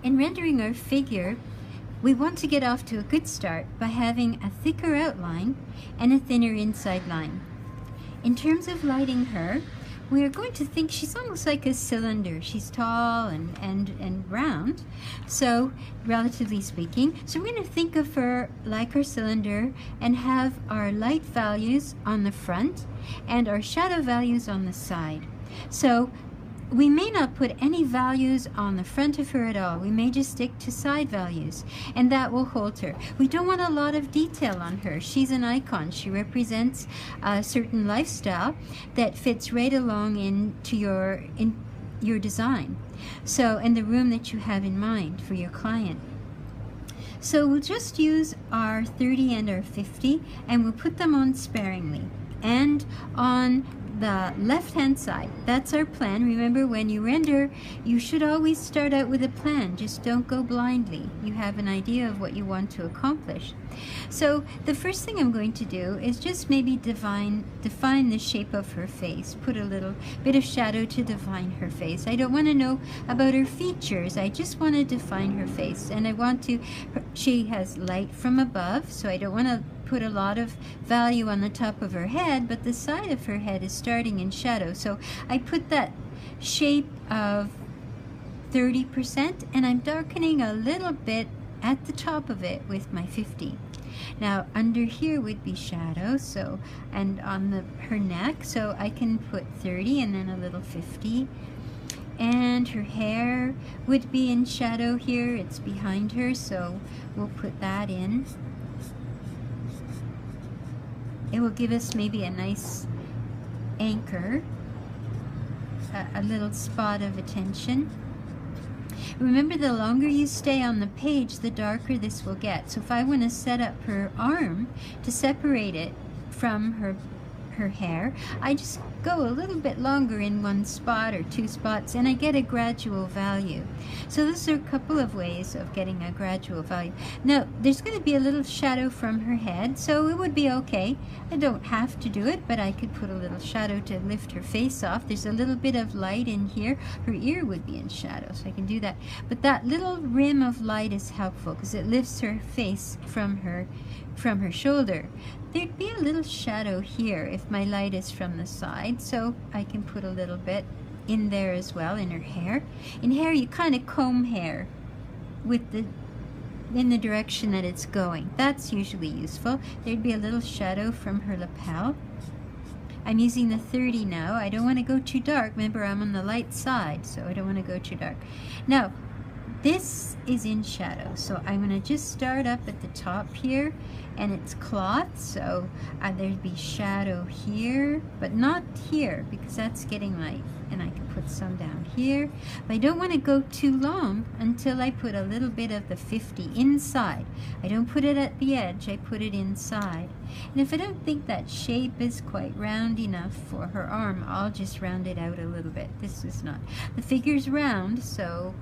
In rendering our figure, we want to get off to a good start by having a thicker outline and a thinner inside line. In terms of lighting her, we are going to think she's almost like a cylinder. She's tall and round, so relatively speaking. So we're going to think of her like our cylinder and have our light values on the front and our shadow values on the side. So we may not put any values on the front of her at all. We may just stick to side values, and that will hold her. We don't want a lot of detail on her. She's an icon. She represents a certain lifestyle that fits right along into your design. So, and the room that you have in mind for your client. So we'll just use our 30 and our 50, and we'll put them on sparingly. And on the left-hand side, that's our plan. Remember, when you render, you should always start out with a plan. Just don't go blindly. You have an idea of what you want to accomplish. So the first thing I'm going to do is just maybe define the shape of her face. Put a little bit of shadow to define her face. I don't want to know about her features. I just want to define her face. And I want to, she has light from above, so I don't want to put a lot of value on the top of her head, but the side of her head is starting in shadow. So I put that shape of 30%, and I'm darkening a little bit at the top of it with my 50. Now under here would be shadow, so, and on her neck, so I can put 30 and then a little 50. And her hair would be in shadow here. It's behind her, so we'll put that in. It will give us maybe a nice anchor, a little spot of attention. Remember, the longer you stay on the page, the darker this will get. So if I want to set up her arm to separate it from her hair, I just go a little bit longer in one spot or two spots, and I get a gradual value. So those are a couple of ways of getting a gradual value. Now there's going to be a little shadow from her head, so it would be okay. I don't have to do it, but I could put a little shadow to lift her face off. There's a little bit of light in here. Her ear would be in shadow, so I can do that. But that little rim of light is helpful because it lifts her face from her shoulder. There'd be a little shadow here if my light is from the side, so I can put a little bit in there as well in her hair. In hair, you kind of comb hair with in the direction that it's going. That's usually useful. There'd be a little shadow from her lapel. I'm using the 30 now. I don't want to go too dark. Remember, I'm on the light side, so I don't want to go too dark. Now, this is in shadow, so I'm going to just start up at the top here, and it's cloth, so there'd be shadow here, but not here because that's getting light, and I can put some down here. But I don't want to go too long until I put a little bit of the 50 inside. I don't put it at the edge, I put it inside. And if I don't think that shape is quite round enough for her arm, I'll just round it out a little bit. This is not. The figure's round, so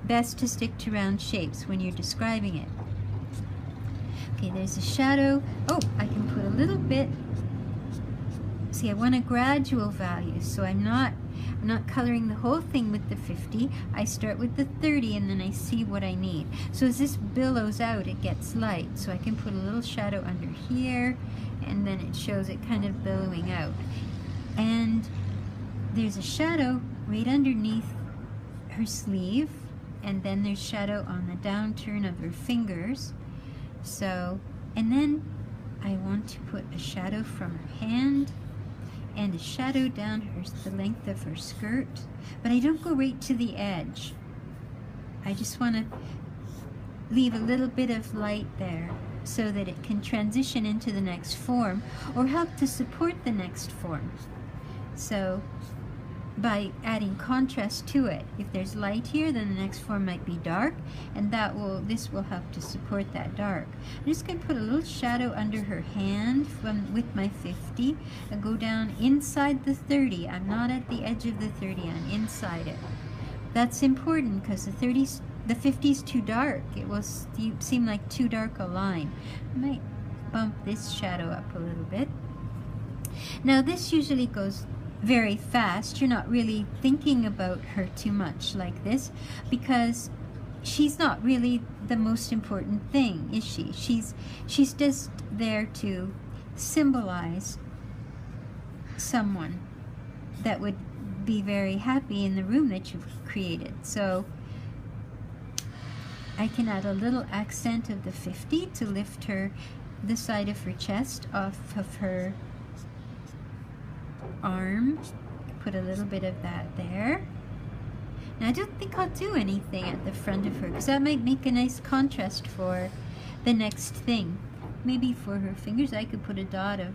best to stick to round shapes when you're describing it. Okay, there's a shadow. Oh, I can put a little bit. See, I want a gradual value, so I'm not coloring the whole thing with the 50. I start with the 30 and then I see what I need. So as this billows out, it gets light. So I can put a little shadow under here, and then it shows it kind of billowing out. And there's a shadow right underneath her sleeve, and then there's shadow on the downturn of her fingers. So, and then I want to put a shadow from her hand and a shadow down the length of her skirt, but I don't go right to the edge. I just want to leave a little bit of light there so that it can transition into the next form or help to support the next form. So by adding contrast to it, if there's light here, then the next form might be dark, and this will help to support that dark. I'm just going to put a little shadow under her hand with my 50 and go down inside the 30. I'm not at the edge of the 30, I'm inside it. That's important because the 50 is too dark. It will seem like too dark a line. I might bump this shadow up a little bit. Now this usually goes very fast. You're not really thinking about her too much like this because she's not really the most important thing, is she? She's just there to symbolize someone that would be very happy in the room that you've created. So I can add a little accent of the 50 to lift her, the side of her chest off of her arm. Put a little bit of that there. Now I don't think I'll do anything at the front of her, because that might make a nice contrast for the next thing. Maybe for her fingers I could put a dot of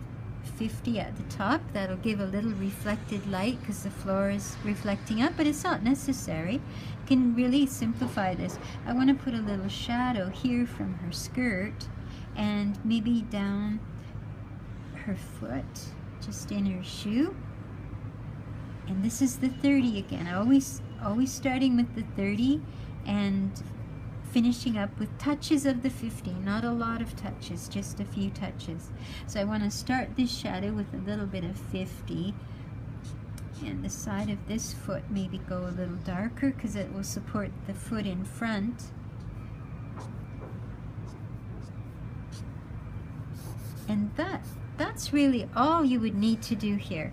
50 at the top. That'll give a little reflected light because the floor is reflecting up, but it's not necessary. You can really simplify this. I want to put a little shadow here from her skirt and maybe down her foot, just in her shoe. And this is the 30 again. Always starting with the 30 and finishing up with touches of the 50. Not a lot of touches, just a few touches. So I want to start this shadow with a little bit of 50, and the side of this foot maybe go a little darker because it will support the foot in front. And that's really all you would need to do here.